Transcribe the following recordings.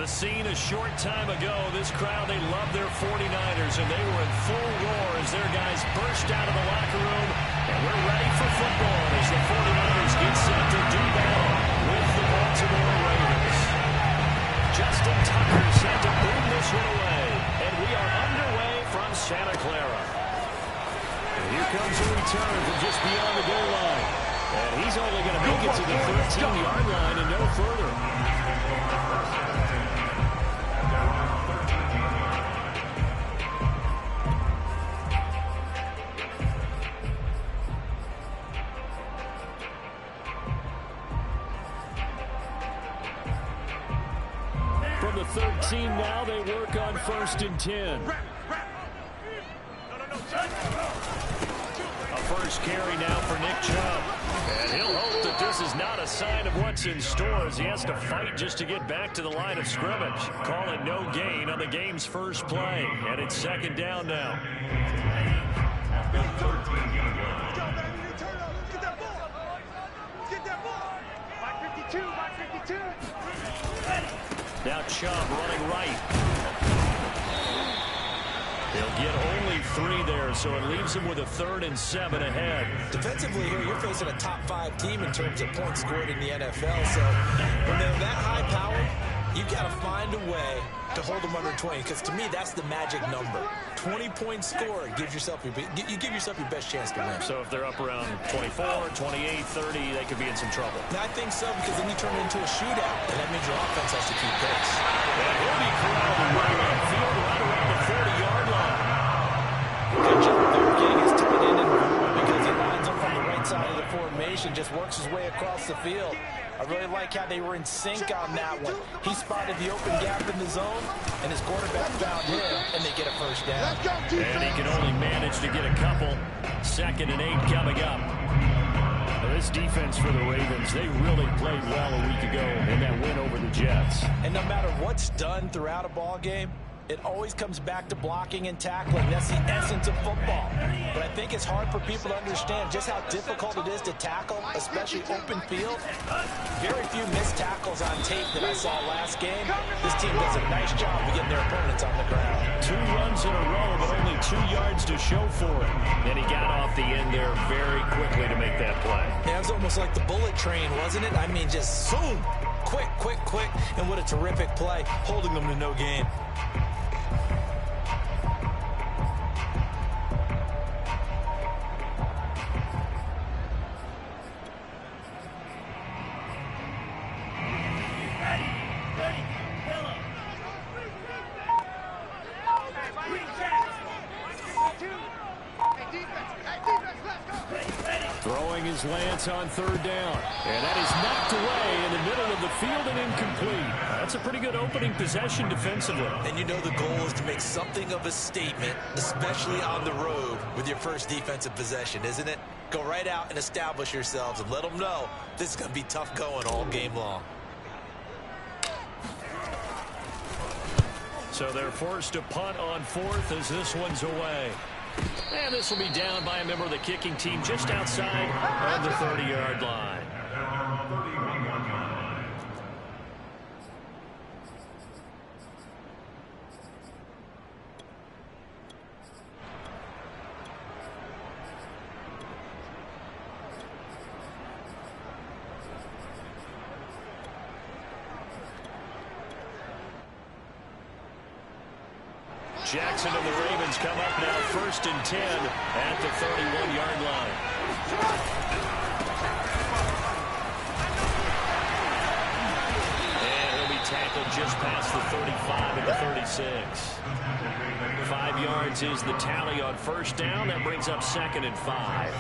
the scene a short time ago. This crowd, they love their 49ers, and they were in full roar as their guys burst out of the locker room. And we're ready for football as the 49ers get set to do battle with the Baltimore Ravens. Justin Tucker set to boom this one away. And we are underway from Santa Clara. And here comes a return from just beyond the goal line. And he's only going to make it to the 13-yard line and no further. From the 13 now, they work on 1st and 10. A first carry now for Nick Chubb. And he'll hope that this is not a sign of what's in store as he has to fight just to get back to the line of scrimmage. Call it no gain on the game's first play. And it's 2nd down now. Now Chubb running right. They'll get only 3 there, so it leaves him with a 3rd and 7 ahead. Defensively here, you're facing a top 5 team in terms of points scored in the NFL. So when they're that high power, you've got to find a way to hold them under 20, because to me, that's the magic number. 20-point score gives yourself you give yourself your best chance to win. So if they're up around 24, 28, 30, they could be in some trouble. And I think so, because then you turn it into a shootout, and that means your offense has to keep pace. And he'll be corralled right on field, right around the 40-yard line. Good job there, getting his tight end involved, because he lines up on the right side of the formation, just works his way across the field. I really like how they were in sync on that one. He spotted the open gap in the zone, and his quarterback found him, and they get a first down. And he can only manage to get a couple. 2nd and 8 coming up. Now, this defense for the Ravens, they really played well a week ago in that win over the Jets. And no matter what's done throughout a ball game, it always comes back to blocking and tackling. That's the essence of football. But I think it's hard for people to understand just how difficult it is to tackle, especially open field. Very few missed tackles on tape that I saw last game. This team does a nice job of getting their opponents on the ground. 2 runs in a row, but only 2 yards to show for it. And he got off the end there very quickly to make that play. Yeah, it was almost like the bullet train, wasn't it? I mean, just zoom. Quick, quick, quick. And what a terrific play, holding them to no gain. Throwing his lance on 3rd down. And that is knocked away in the middle of the field and incomplete. That's a pretty good opening possession defensively. And you know the goal is to make something of a statement, especially on the road with your first defensive possession, isn't it? Go right out and establish yourselves and let them know this is going to be tough going all game long. So they're forced to punt on 4th as this one's away. And this will be down by a member of the kicking team just outside of the 30-yard line. Jackson and the Ravens come up now 1st and 10 at the 31-yard line. And he'll be tackled just past the 35 at the 36. 5 yards is the tally on 1st down. That brings up 2nd and 5.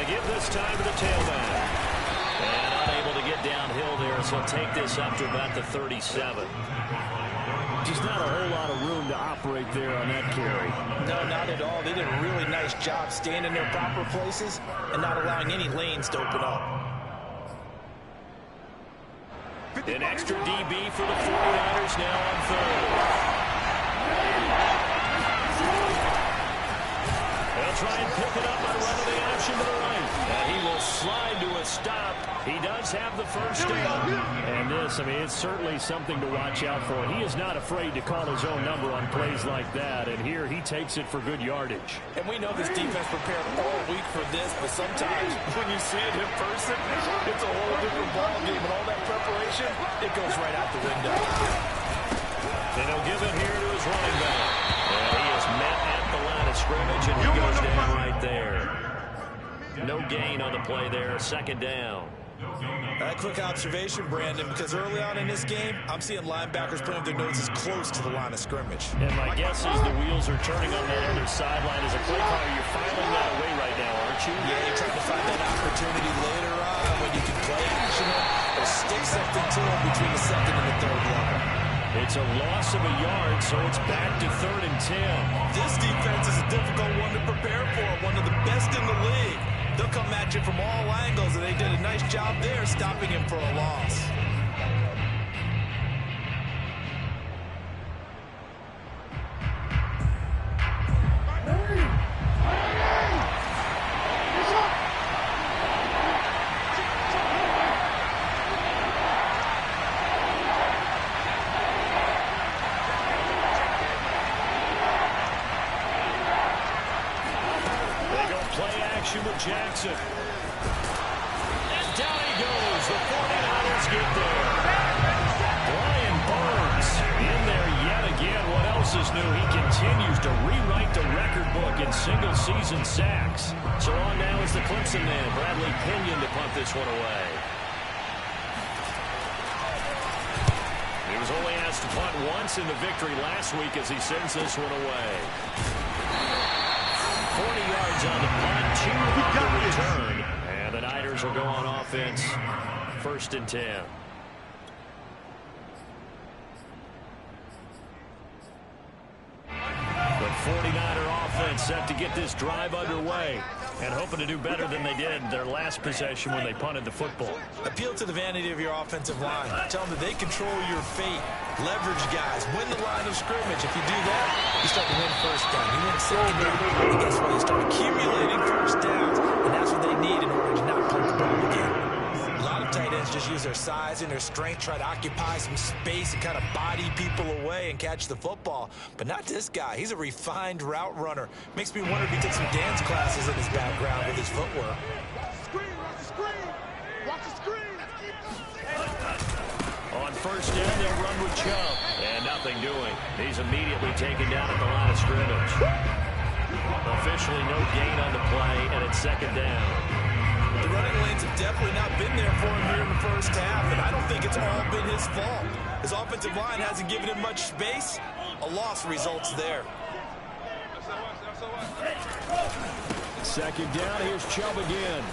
Give this time to the tailback. And unable to get downhill there, so he'll take this up to about the 37. Just not a whole lot of room to operate there on that carry. No, not at all. They did a really nice job staying in their proper places and not allowing any lanes to open up. An extra DB for the 49ers now on 3rd. They'll try and pick it up by running the action to the right. And he will slide to a stop. He does have the first down. And this, I mean, it's certainly something to watch out for. He is not afraid to call his own number on plays like that. And here he takes it for good yardage. And we know this defense prepared all week for this, but sometimes when you see it in person, it's a whole different ballgame. And all that preparation, it goes right out the window. And he'll give it here to his running back. And he is met at the line of scrimmage, and he goes down right there. No gain on the play there, second down. A quick observation, Brandon, because early on in this game, I'm seeing linebackers putting their noses close to the line of scrimmage. And my guess is the wheels are turning on that other sideline. As a play caller, you're filing that away right now, aren't you? Yeah, you're trying to find that opportunity later on when you can play action or stick something to them between the second and the third level. It's a loss of a yard, so it's back to 3rd and 10. This defense is a difficult one to prepare for, one of the best in the league. They'll come at you from all angles, and they did a nice job there stopping him for a loss. Jackson. And down he goes. The 49ers get there. Brian Burns in there yet again. What else is new? He continues to rewrite the record book in single-season sacks. So on now is the Clemson man, Bradley Pinion, to punt this one away. He was only asked to punt once in the victory last week as he sends this one away. 40 yards on the punt, 2 on the return. And the Niners will go on offense, 1st and 10. The 49er offense set to get this drive underway and hoping to do better than they did their last possession when they punted the football. Appeal to the vanity of your offensive line. Tell them that they control your fate. Leverage guys. Win the line of scrimmage. If you do that, you start to win first down. You win second down. And guess what? You start accumulating first downs. And that's what they need in order to not punt the ball again. A lot of tight ends just use their size and their strength, try to occupy some space and kind of body people away and catch the football. But not this guy. He's a refined route runner. Makes me wonder if he took some dance classes in his background with his footwork. On first down, they'll run with Chubb. And nothing doing. He's immediately taken down at the line of scrimmage. Officially no gain on the play, and it's second down. The running lanes have definitely not been there for him here in the first half, and I don't think it's all been his fault. His offensive line hasn't given him much space. A loss results there. Second down, here's Chubb again.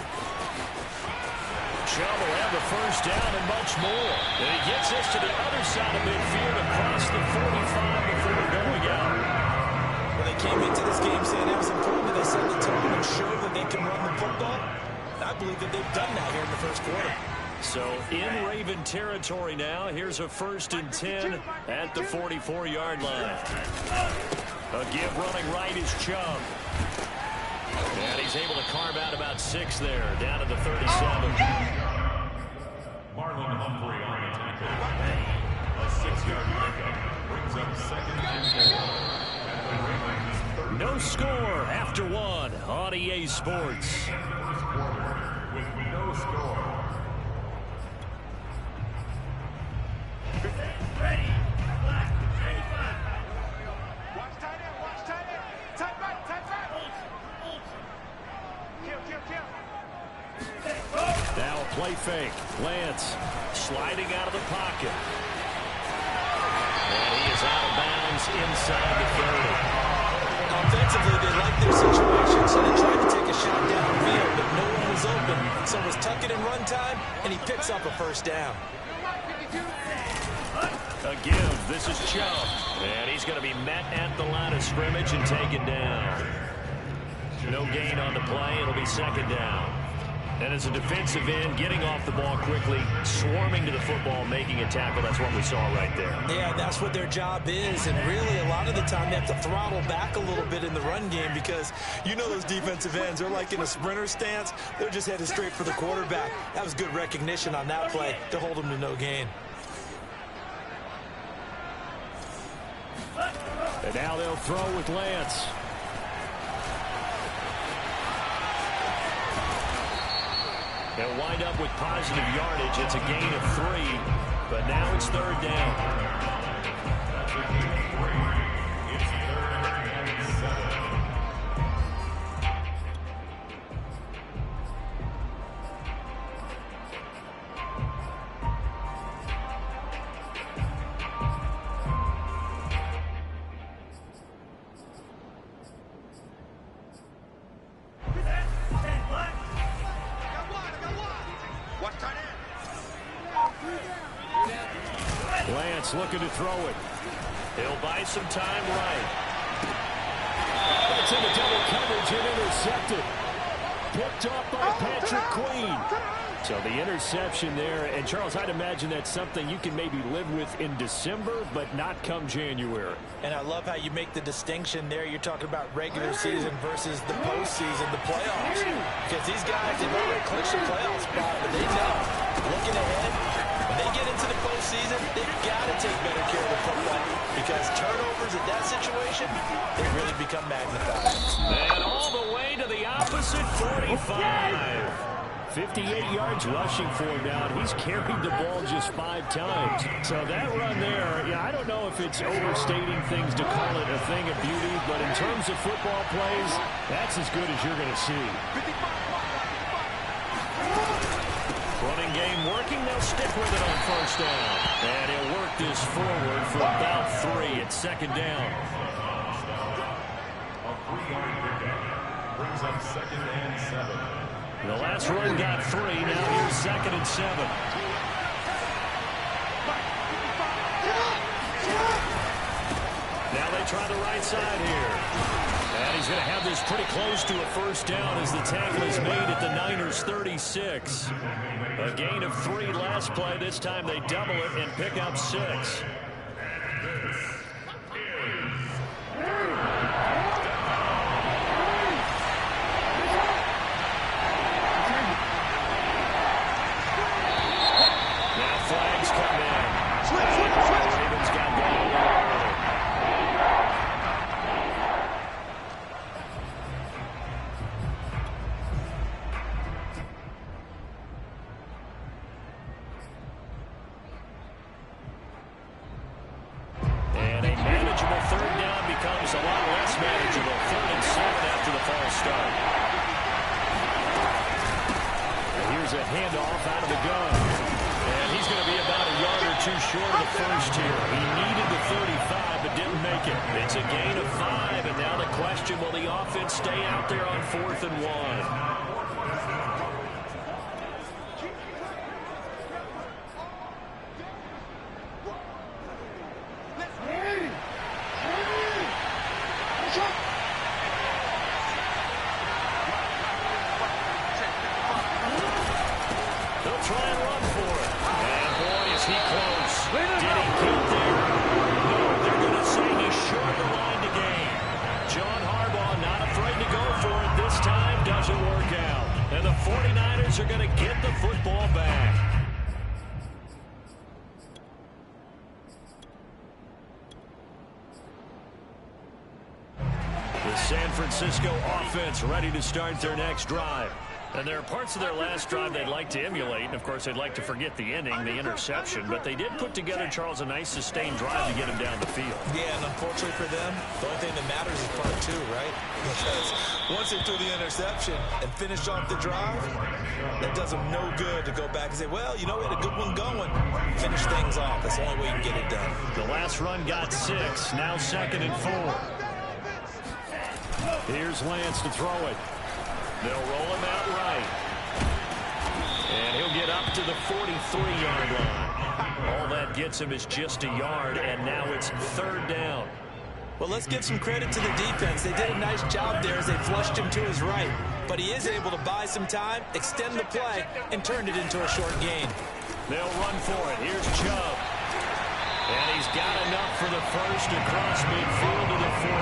Chubb will have the first down and much more. And he gets this to the other side of midfield across the 45 before going out. When they came into this game saying it was important that they set the tone and show that they can run the football, I believe that they've done that here in the first quarter. So in Raven territory now, here's a 1st and 10 at the 44-yard line. A give running right is Chubb. And he's able to carve out about 6 there, down to the 37. Marlon Humphrey on the tackle. A 6-yard pickup brings up 2nd and 4. No score after 1 on EA Sports. First quarter with no score. Ready. Watch tight end. Watch tight end. Tight back. Tight back. Kill. Now a play fake. Lance sliding out of the pocket. And he is out of bounds inside the 30. Offensively, they liked their situation, so they tried to take a shot downfield, but no one was open. So it was tuck it in run time, and he picks up a first down. A give. This is Chubb. And he's going to be met at the line of scrimmage and taken down. No gain on the play. It'll be second down. And as a defensive end, getting off the ball quickly, swarming to the football, making a tackle, that's what we saw right there. Yeah, that's what their job is. And really, a lot of the time, they have to throttle back a little bit in the run game because you know those defensive ends, they're like in a sprinter stance. They're just headed straight for the quarterback. That was good recognition on that play to hold them to no gain. And now they'll throw with Lance. They'll wind up with positive yardage. It's a gain of 3, but now it's 3rd down. Lance looking to throw it. He'll buy some time right. That's into double coverage and intercepted. Picked off by Patrick Queen. So the interception there. And, Charles, I'd imagine that's something you can maybe live with in December, but not come January. And I love how you make the distinction there. You're talking about regular season versus the postseason, the playoffs. Because these guys, they've already clinched a playoff spot, but they know, looking ahead, when they get into the postseason, they've got to take better care of the football because turnovers in that situation, they really become magnified. And all the way to the opposite 45. 58 yards rushing for him now, and he's carried the ball just 5 times. So that run there, yeah, I don't know if it's overstating things to call it a thing of beauty, but in terms of football plays, that's as good as you're going to see. Running game working, they'll stick with it on 1st down. And he'll work this forward for about 3 at 2nd down. A 3-yard pickup brings up 2nd and 7. The last run got 3. Now here's 2nd and 7. Now they try the right side here. And he's going to have this pretty close to a 1st down as the tackle is made at the Niners 36. A gain of 3 last play. This time they double it and pick up 6. It's a gain of 5, and now the question, will the offense stay out there on 4th and 1? They'll try and run for it. And boy, is he close. Did he get there? No, they're going to say he's short the line to gain. John Harbaugh not afraid to go for it this time. Doesn't work out. And the 49ers are going to get the football back. The San Francisco offense ready to start their next drive. And there are parts of their last drive they'd like to emulate. And, of course, they'd like to forget the ending, the interception. But they did put together, Charles, a nice sustained drive to get him down the field. Yeah, and unfortunately for them, the only thing that matters is part 2, right? Because once they threw the interception and finished off the drive, that does them no good to go back and say, well, you know, we had a good one going. Finish things off. That's the only way you can get it done. The last run got 6. Now 2nd and 4. Here's Lance to throw it. They'll roll him out right. And he'll get up to the 43-yard line. All that gets him is just a yard, and now it's 3rd down. Well, let's give some credit to the defense. They did a nice job there as they flushed him to his right. But he is able to buy some time, extend the play, and turned it into a short gain. They'll run for it. Here's Chubb. And he's got enough for the first across midfield to the 48.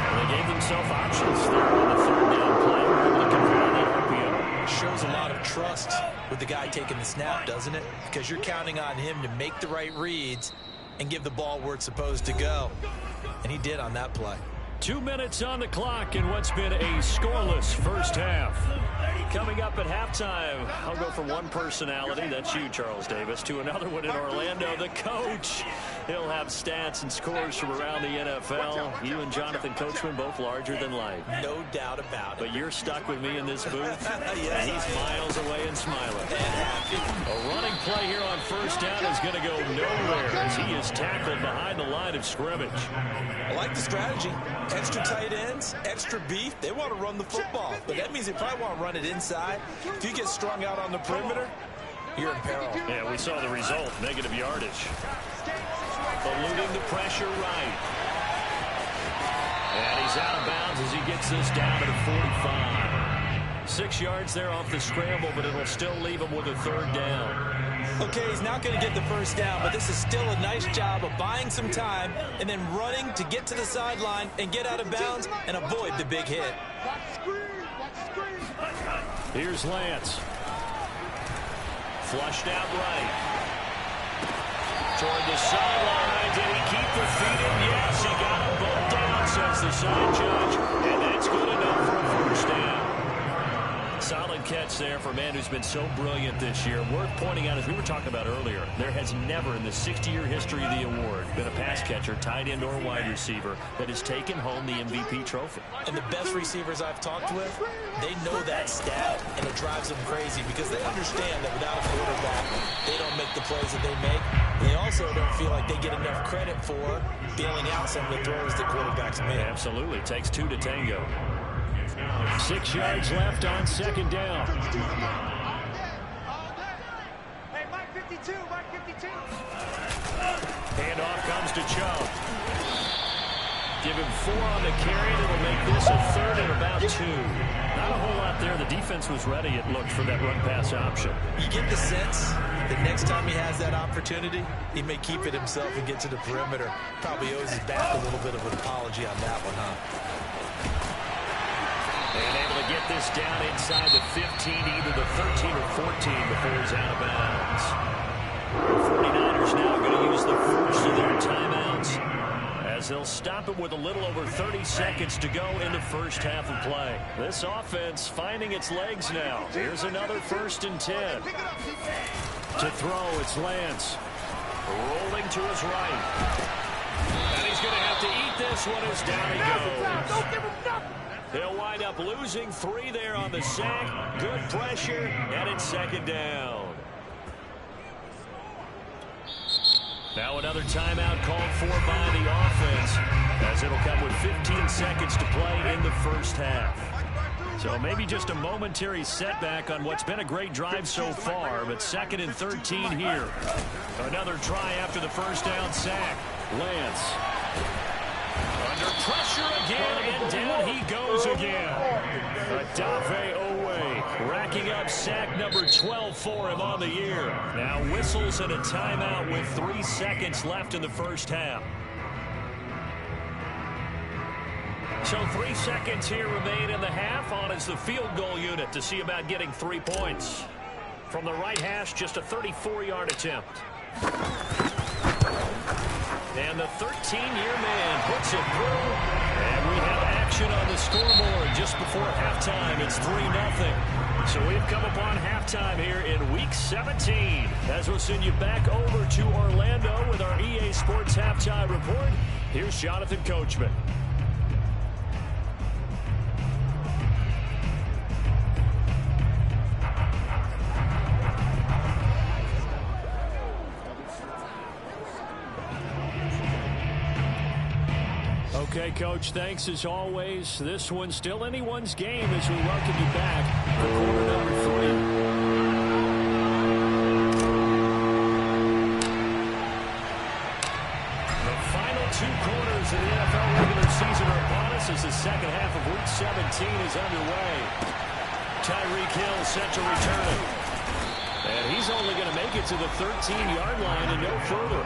Well, they gave themselves options there on the third down play. We're able to convert on the RPO. Shows a lot of trust with the guy taking the snap, doesn't it? Because you're counting on him to make the right reads and give the ball where it's supposed to go. And he did on that play. 2 minutes on the clock in what's been a scoreless first half. Coming up at halftime, I'll go from one personality, that's you, Charles Davis, to another one in Orlando, the coach. He'll have stats and scores from around the NFL. You and Jonathan Coachman both larger than life. No doubt about it. But you're stuck with me in this booth. Yes, and he's miles away and smiling. A running play here on first down is going to go nowhere as he is tackled behind the line of scrimmage. I like the strategy. Extra tight ends, extra beef. They want to run the football, but that means they probably want to run it inside. If you get strung out on the perimeter, you're in peril. Yeah, we saw the result, negative yardage. Eluding the pressure right. And he's out of bounds as he gets this down to the 45. 6 yards there off the scramble, but it'll still leave him with a third down. Okay, he's not going to get the first down, but this is still a nice job of buying some time and then running to get to the sideline and get out of bounds and avoid the big hit. Here's Lance. Flushed out right. Toward the sideline. Did he keep the feet in? Yes, he got them both down, says the side judge. And that's good enough for a first down. Solid catch there for a man who's been so brilliant this year. Worth pointing out, as we were talking about earlier, there has never in the 60-year history of the award been a pass catcher, tight end or wide receiver that has taken home the MVP trophy. And the best receivers I've talked with, they know that stat, and it drives them crazy because they understand that without a quarterback, they don't make the plays that they make. They also don't feel like they get enough credit for bailing out some of the throws that quarterbacks make. Absolutely. It takes two to tango. 6 yards left on second down. Hey, Mike 52, Mike 52. Handoff comes to Chubb. Give him 4 on the carry, and it'll make this a third and about 2. Not a whole lot there. The defense was ready, it looked, for that run-pass option. You get the sense that next time he has that opportunity, he may keep it himself and get to the perimeter. Probably owes his back a little bit of an apology on that one, huh? And able to get this down inside the 15, either the 13 or 14 before he's out of bounds. The 49ers now going to use the first of their timeouts as they'll stop it with a little over 30 seconds to go in the first half of play. This offense finding its legs now. Here's another 1st and 10. To throw, it's Lance. Rolling to his right. And he's going to have to eat this one as down he goes. Don't give him nothing. They'll wind up losing 3 there on the sack. Good pressure, and it's second down. Now another timeout called for by the offense, as it'll come with 15 seconds to play in the first half. So maybe just a momentary setback on what's been a great drive so far, but 2nd and 13 here. Another try after the first down sack. Lance. Under pressure again, and down he goes again. Adave Owe racking up sack number 12 for him on the year. Now whistles and a timeout with 3 seconds left in the first half. So 3 seconds here remain in the half. On is the field goal unit to see about getting 3 points. From the right hash, just a 34-yard attempt. And the 13-year man puts it through. And we have action on the scoreboard just before halftime. It's 3-0. So we've come upon halftime here in Week 17. As we'll send you back over to Orlando with our EA Sports Halftime Report. Here's Jonathan Coachman. Okay, Coach, thanks as always. This one's still anyone's game as we welcome you back for quarter number 3. The final 2 quarters of second half of Week 17 is underway. Tyreek Hill set to return it. And he's only going to make it to the 13-yard line and no further.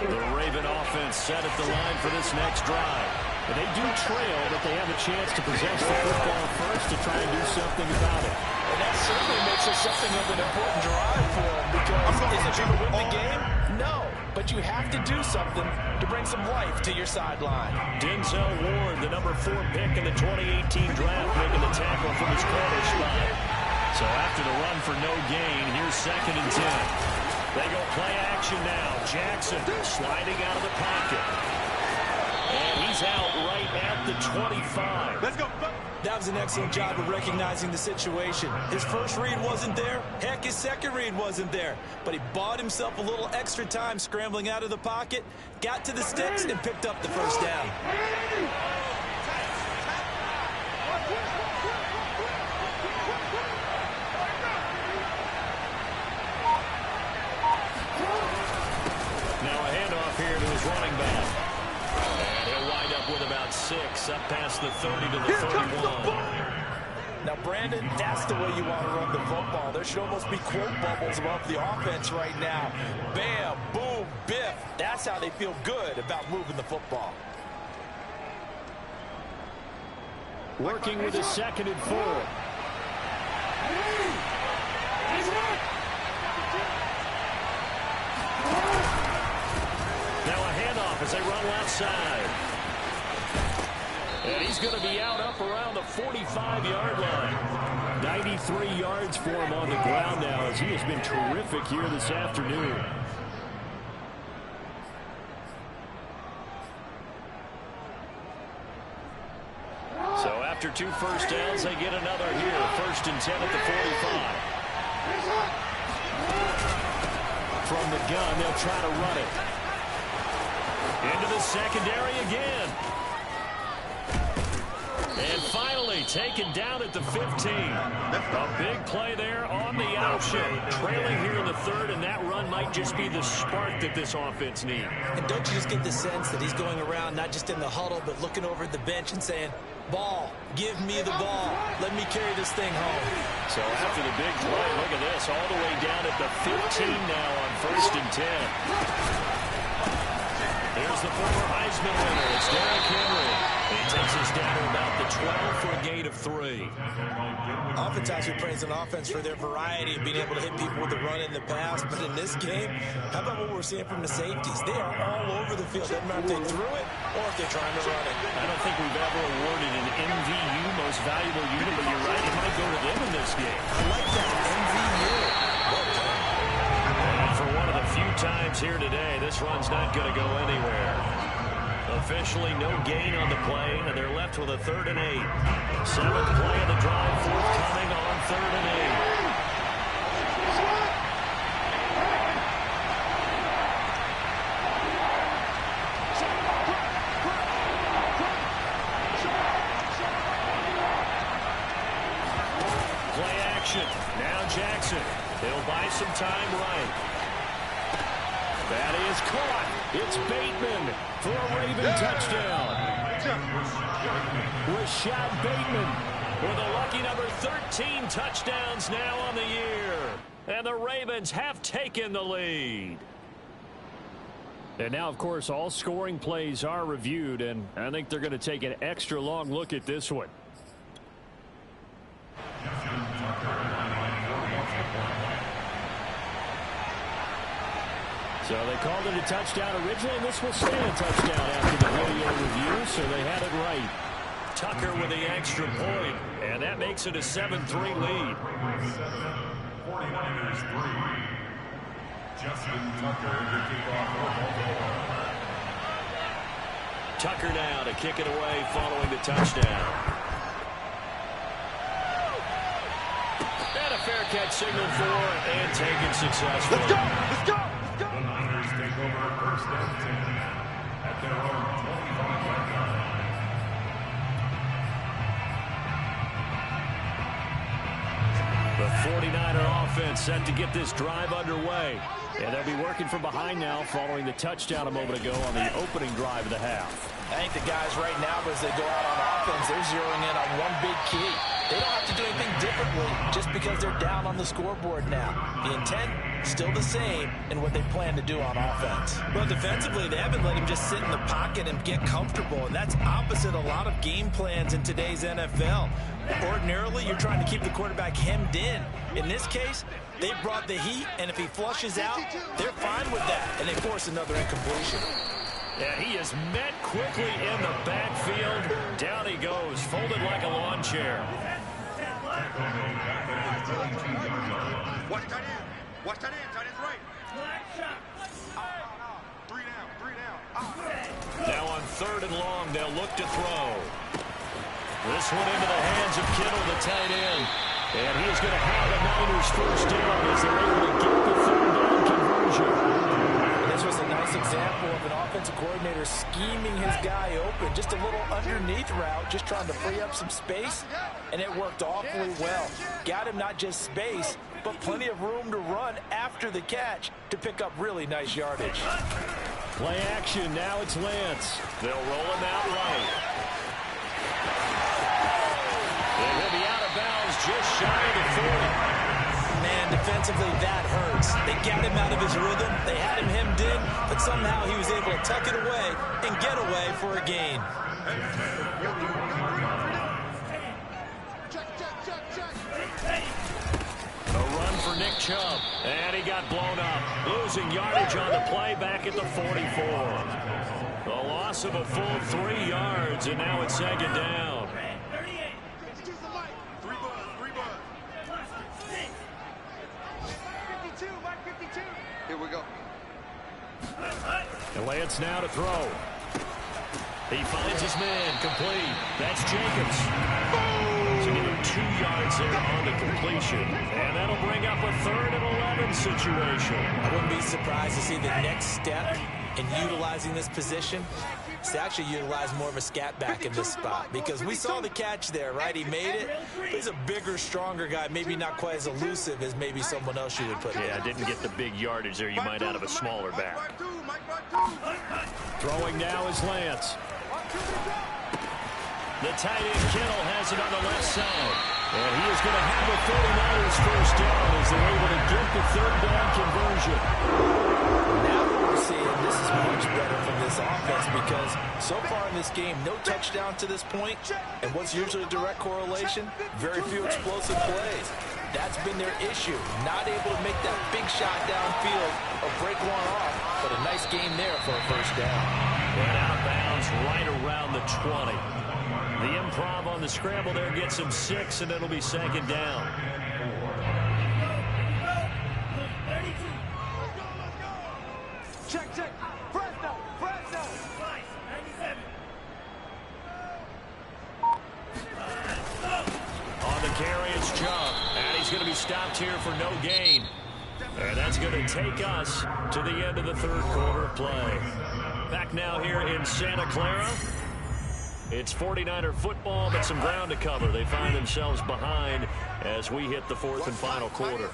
The Raven offense set at the line for this next drive. And they do trail, but they have a chance to possess the football first to try and do something about it. And that certainly makes it something of an important drive for them, because is it going to win the game? No, but you have to do something to bring some life to your sideline. Denzel Ward, the number 4 pick in the 2018 draft, making the tackle from his corner spot. So after the run for no gain, here's 2nd and 10. They go play action now. Jackson sliding out of the pocket. And he's out right at the 25. Let's go. That was an excellent job of recognizing the situation. His first read wasn't there. Heck, his second read wasn't there. But he bought himself a little extra time scrambling out of the pocket, got to the sticks, and picked up the first down. Now a handoff here to his running back. And he'll wind up with about 6, up past the 30 to the 31. Now, Brandon, that's the way you want to run the football. There should almost be quote bubbles above the offense right now. Bam, boom, biff. That's how they feel good about moving the football. Working with his 2nd and 4. Now a handoff as they run left side. And he's going to be out up around the 45-yard line. 93 yards for him on the ground now, as he has been terrific here this afternoon. So after 2 first downs, they get another here. 1st and 10 at the 45. From the gun, they'll try to run it. Into the secondary again. And finally taken down at the 15. A big play there on the option. Trailing here in the 3rd, and that run might just be the spark that this offense needs. And don't you just get the sense that he's going around not just in the huddle, but looking over at the bench and saying, ball, give me the ball. Let me carry this thing home. So after the big play, look at this, all the way down at the 15 now on 1st and 10. Here's the former Heisman winner. It's Derrick Henry. He takes us down to about the 12 for a gain of 3. Oftentimes we praise an offense for their variety of being able to hit people with the run in the pass, but in this game, how about what we're seeing from the safeties? They are all over the field. Doesn't matter if they threw it or if they're trying to run it. I don't think we've ever awarded an MVU, most valuable unit, but you're right, it might go to them in this game. I like that, MVU. And for one of the few times here today, this run's not going to go anywhere. Officially no gain on the play, and they're left with a 3rd and 8. 7th play of the drive, forthcoming on 3rd and 8. Play action. Now Jackson. He'll buy some time right. That is caught. It's Bateman for a Raven touchdown. Rashad Bateman with a lucky number 13 touchdowns now on the year. And the Ravens have taken the lead. And now, of course, all scoring plays are reviewed, and I think they're going to take an extra long look at this one. So they called it a touchdown originally, and this will stay a touchdown after the video review, so they had it right. Tucker with the extra point, and that makes it a 7-3 lead. 49ers 3. Justin Tucker to kick off. Tucker now to kick it away following the touchdown. And a fair catch signal for and taken successfully. Let's go! Let's go! The Niners take over 1st and 10 at their own 25-yard line. The 49er offense set to get this drive underway. And they'll be working from behind now following the touchdown a moment ago on the opening drive of the half. I think the guys right now, as they go out on offense, they're zeroing in on one big key. They don't have to do anything differently just because they're down on the scoreboard now. The intent, still the same in what they plan to do on offense. Well, defensively, they haven't let him just sit in the pocket and get comfortable, and that's opposite a lot of game plans in today's NFL. Ordinarily, you're trying to keep the quarterback hemmed in. In this case, they brought the heat, and if he flushes out, they're fine with that, and they force another incompletion. And he is met quickly in the backfield. Down he goes, folded like a lawn chair. Watch tight end. Watch tight end. Tight end's right. Three down. Three down. Now on 3rd and long, they'll look to throw. This one into the hands of Kittle, the tight end. And he is going to have the Niners first down as they're able to get the 3rd down conversion. This was a nice example of an offensive coordinator scheming his guy open. Just a little underneath route, just trying to free up some space, and it worked awfully well. Got him not just space, but plenty of room to run after the catch to pick up really nice yardage. Play action, now it's Lance. They'll roll him out right. And he'll be out of bounds just shy of the 40. Man, defensively, that hurts. They got him out of his rhythm. They had him hemmed in, but somehow he was able to tuck it away and get away for a gain. A run for Nick Chubb, and he got blown up. Losing yardage on the play back at the 44. A loss of a full 3 yards, and now it's 2nd down. Here we go. And Lance now to throw. He finds his man, complete. That's Jacobs. So give him 2 yards there on the completion. And that'll bring up a 3rd and 11 situation. I wouldn't be surprised to see the next step in utilizing this position is to actually utilize more of a scat back in this spot, because we saw the catch there, right? He made it, but he's a bigger, stronger guy, maybe not quite as elusive as maybe someone else you would put Yeah, there. didn't get the big yardage there you might out of a smaller back. Throwing now is Lance. The tight end Kittle has it on the left side. And he is going to have the 49ers first down as they're able to get the 3rd down conversion. Now what we're seeing, this is much better from this offense because so far in this game, no touchdown to this point, and what's usually a direct correlation, very few explosive plays. That's been their issue, not able to make that big shot downfield or break one off, but a nice game there for a first down. And out of bounds right around the 20. The improv on the scramble there gets him 6, and it'll be 2nd down. Check. Fresno. On the carry, it's Chubb. And he's going to be stopped here for no gain. And that's going to take us to the end of the 3rd quarter play. Back now here in Santa Clara. It's 49er football, but some ground to cover. They find themselves behind as we hit the 4th and final quarter.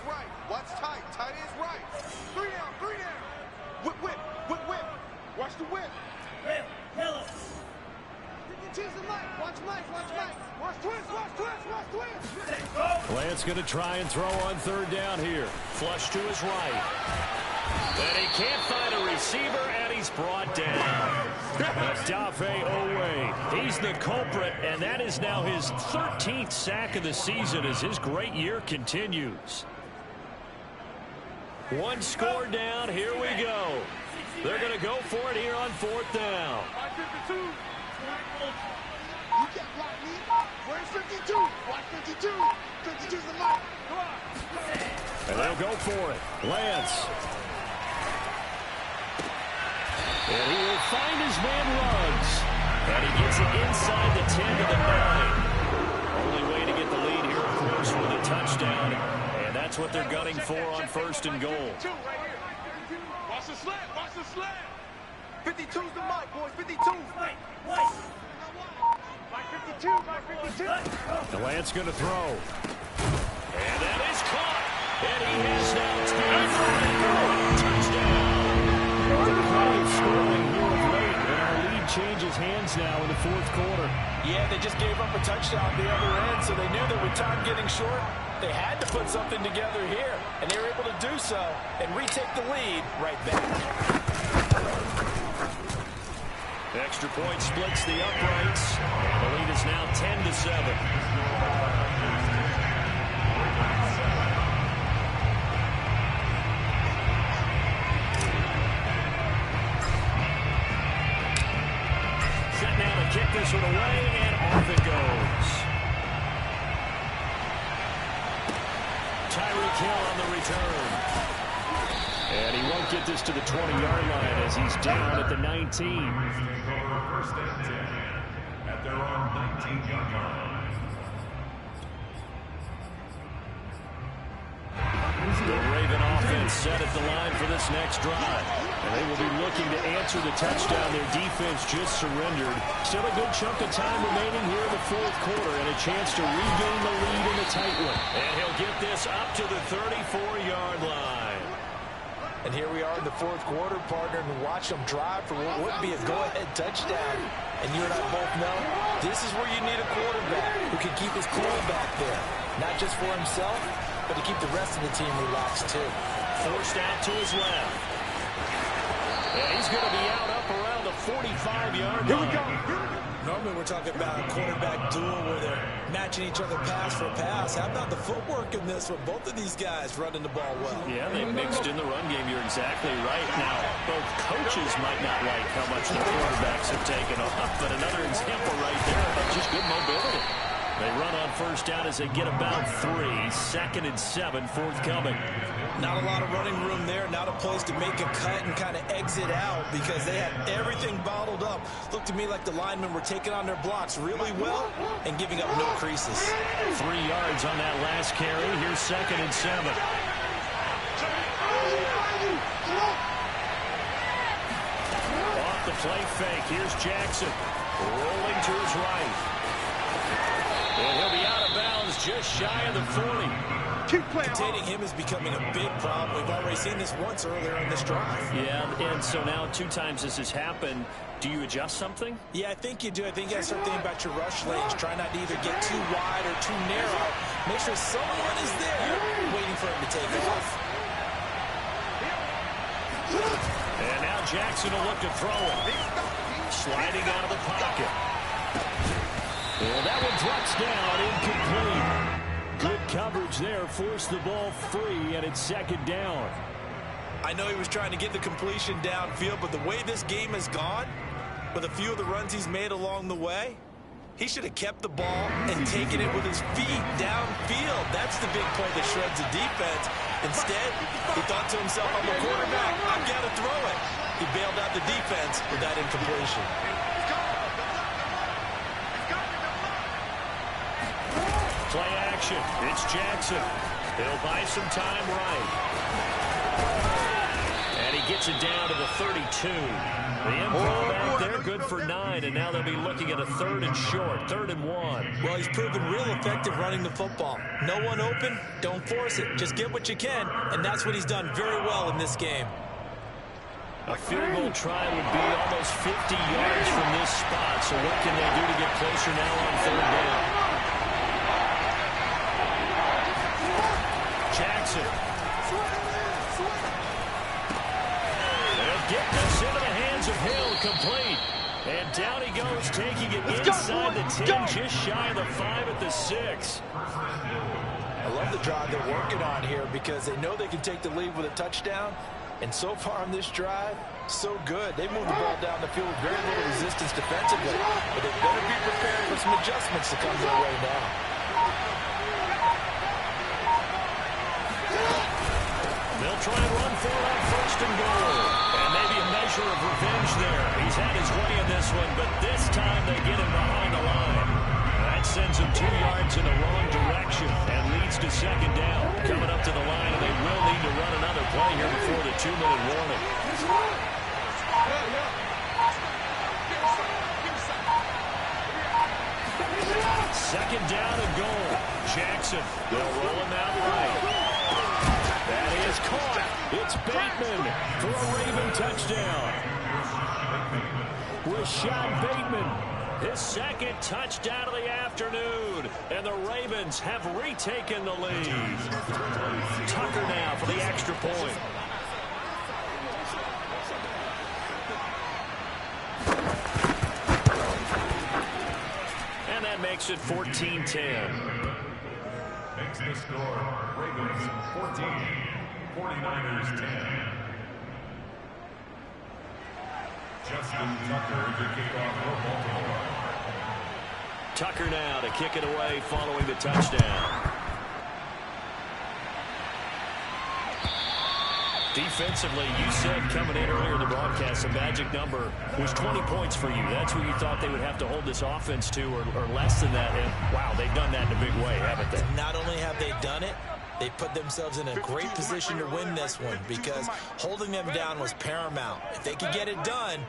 Watch tight. Tight end's right. 3 down. Whip. Watch the whip. Watch Mike. Watch twist. Lance going to try and throw on 3rd down here. Flush to his right. And he can't find a receiver, and he's brought down. Dafe Owe. He's the culprit, and that is now his 13th sack of the season as his great year continues. 1 score down. Here we go. They're going to go for it here on 4th down. 52. You can't block me. Where's 52? Watch 52. 52's the mic. Come on. And they'll go for it. Lance. And he will find his man runs. And he gets it inside the 10 to the 9. Only way to get the lead here, of course, with a touchdown. And that's what they're gunning for on 1st and goal. 52 right here. Watch the slant. 52's the mic, boys. 52. Mike 52. The Lance going to throw. And that is yards now in the fourth quarter. Yeah, they just gave up a touchdown the other end, so they knew that with time getting short, they had to put something together here, and they were able to do so and retake the lead right back. Extra point splits the uprights, and the lead is now 10-7. Set now to kick this one away, and off it goes. Tyreek Hill on the return. And he won't get this to the 20-yard line as he's down at the 19. First and 10 at their own 19-yard line. The Raven offense set at the line for this next drive. And they will be looking to answer the touchdown their defense just surrendered. Still a good chunk of time remaining here in the fourth quarter and a chance to regain the lead in a tight one. And he'll get this up to the 34-yard line. And here we are in the fourth quarter, partner, and watch them drive for what would be a go-ahead touchdown. And you and I both know this is where you need a quarterback who can keep his cool back there. Not just for himself, but to keep the rest of the team relaxed, too. Forced out to his left. And he's going to be out up around the 45-yard line. Here we go. Normally we're talking about a quarterback duel where they're matching each other pass for pass. How about the footwork in this one? Both of these guys running the ball well. Yeah, they mixed in the run game. You're exactly right. Now, both coaches might not like how much the quarterbacks have taken off, but another example right there of just good mobility. They run on first down as they get about 3. 2nd and 7, forthcoming. Not a lot of running room there. Not a place to make a cut and kind of exit out because they had everything bottled up. Looked to me like the linemen were taking on their blocks really well and giving up no creases. 3 yards on that last carry. Here's 2nd and 7. Off the play fake. Here's Jackson. Rolling to his right. And he'll be out of bounds just shy of the 40. Containing him is becoming a big problem. We've already seen this once earlier in this drive. Yeah, and so now 2 times this has happened. Do you adjust something? Yeah, I think you do. I think you got to start thinking about your rush lanes. Try not to either get too wide or too narrow. Make sure someone is there waiting for him to take off. And now Jackson will look to throw it. Sliding out of the pocket. And that one drops down, incomplete. Good coverage there, forced the ball free, and it's 2nd down. I know he was trying to get the completion downfield, but the way this game has gone, with a few of the runs he's made along the way, he should have kept the ball and taken it with his feet downfield. That's the big play that shreds the defense. Instead, he thought to himself, I'm a quarterback, I've got to throw it. He bailed out the defense with that incompletion. Play action. It's Jackson. He'll buy some time right. And he gets it down to the 32. The improv out there, good for 9, and now they'll be looking at a 3rd and short, 3rd and 1. Well, he's proven real effective running the football. No one open, don't force it. Just get what you can, and that's what he's done very well in this game. A field goal try would be almost 50 yards from this spot, so what can they do to get closer now on 3rd down? Jackson. They'll get this into the hands of Hill, complete. And down he goes, taking it inside the 10, just shy of the 5 at the 6. I love the drive they're working on here because they know they can take the lead with a touchdown. And so far on this drive, so good. They moved the ball down the field with very little resistance defensively. But they better be prepared for some adjustments to come their way now. They'll try and run for it on 1st and goal. And maybe a measure of revenge there. He's had his way in this one, but this time they get him behind the line. That sends him 2 yards in the wrong direction and leads to 2nd down. Coming up to the line, and they will need to run another play here before the 2-minute warning. 2nd down and goal. Jackson, they'll roll him out right. That is caught. It's Bateman for a Raven touchdown. Rashad Bateman, his second touchdown of the afternoon. And the Ravens have retaken the lead. Tucker now for the extra point. And that makes it 14-10. Makes the score Ravens 14, 49ers 10. Justin Tucker to kick off for Baltimore. Tucker now to kick it away following the touchdown. Defensively, you said coming in earlier in the broadcast, the magic number was 20 points for you. That's what you thought they would have to hold this offense to, or less than that. And, wow, they've done that in a big way, haven't they? Not only have they done it, they put themselves in a great position to win this one because holding them down was paramount. If they could get it done,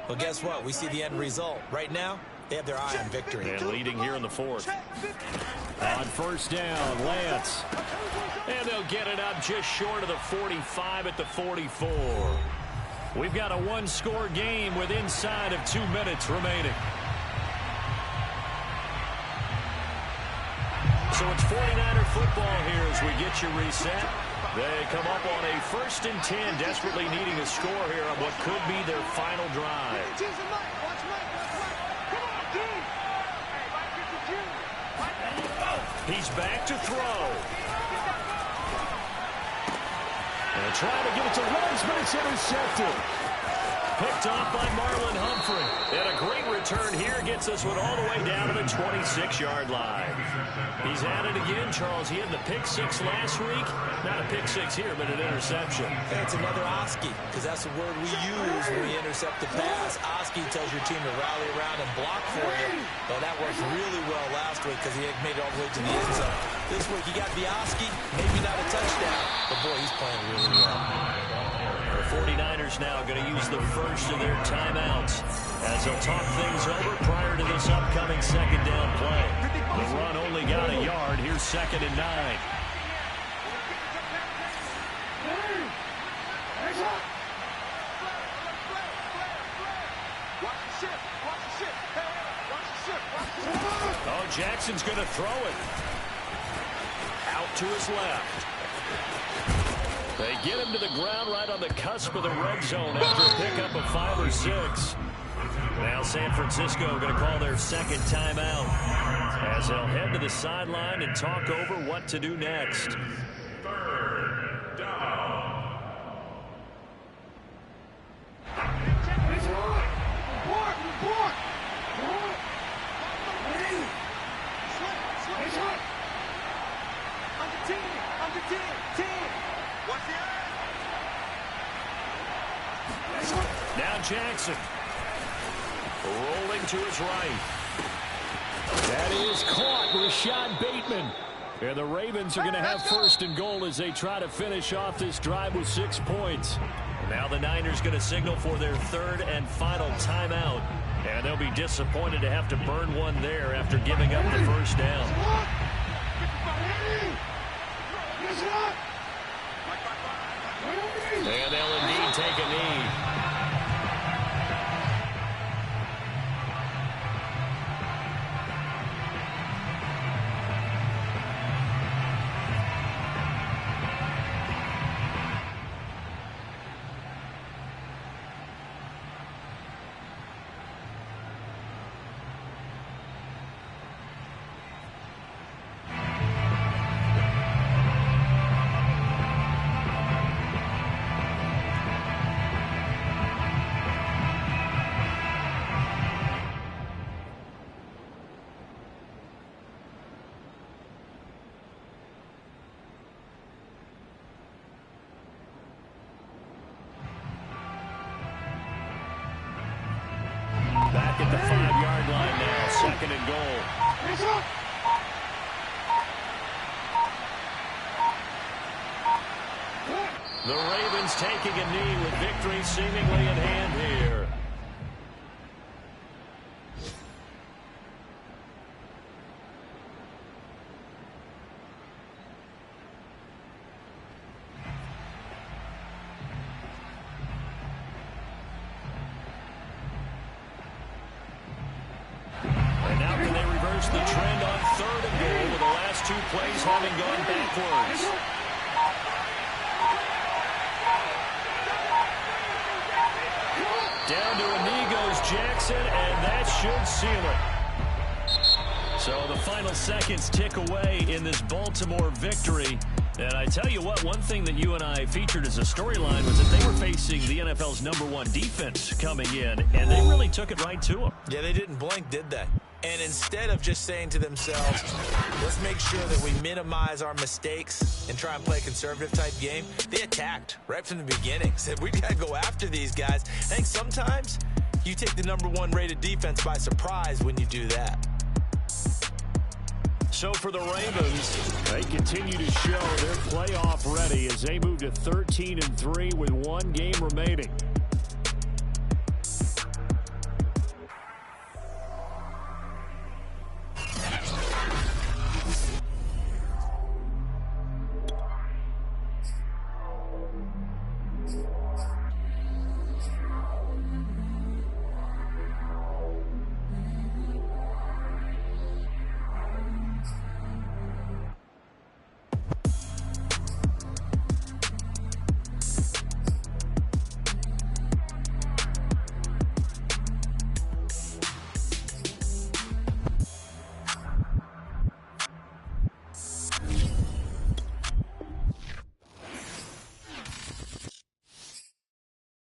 well, guess what? We see the end result. Right now, they have their eye on victory. And leading here in the fourth. On first down, Lance. And they'll get it up just short of the 45 at the 44. We've got a one-score game with inside of 2 minutes remaining. So it's 49er football here as we get you reset. They come up on a 1st and 10, desperately needing a score here on what could be their final drive. He's back to throw. And trying to get it to Ruggs, but it's intercepted. Picked off by Marlon Humphrey. And a great return here gets us one all the way down to the 26-yard line. He's at it again, Charles. He had the pick 6 last week. Not a pick 6 here, but an interception. Hey, it's another Oski, because that's the word we use when we intercept the pass. Oski tells your team to rally around and block for you. But that worked really well last week because he had made it all the way to the end zone. This week he got the Oski, maybe not a touchdown, but boy, he's playing really well. The 49ers now going to use the first of their timeouts as they'll talk things over prior to this upcoming second down play. The run only got a yard. Here's 2nd and 9. Oh, Jackson's going to throw it. Out to his left. They get him to the ground right on the cusp of the red zone after a pickup of 5 or 6. Now San Francisco going to call their second timeout as they'll head to the sideline and talk over what to do next. 3rd down. Now Jackson rolling to his right. That is caught. Rashad Bateman. And the Ravens are going to have 1st and goal as they try to finish off this drive with 6 points. Now the Niners going to signal for their 3rd and final timeout. And they'll be disappointed to have to burn one there after giving up the 1st down. And they'll indeed take a knee. Back at the 5-yard line now, 2nd and goal. The Ravens taking a knee with victory seemingly in hand here. reverse the trend on 3rd and goal with the last 2 plays having gone backwards. Down to a knee goes Jackson, and that should seal it. So the final seconds tick away in this Baltimore victory. And I tell you what, one thing that you and I featured as a storyline was that they were facing the NFL's #1 defense coming in, and they really took it right to them. Yeah, they didn't blink, did they? And instead of just saying to themselves, let's make sure that we minimize our mistakes and try and play a conservative type game, they attacked right from the beginning. Said, we got to go after these guys. I think sometimes you take the #1 rated defense by surprise when you do that. So for the Ravens, they continue to show they're playoff ready as they move to 13-3 with 1 game remaining.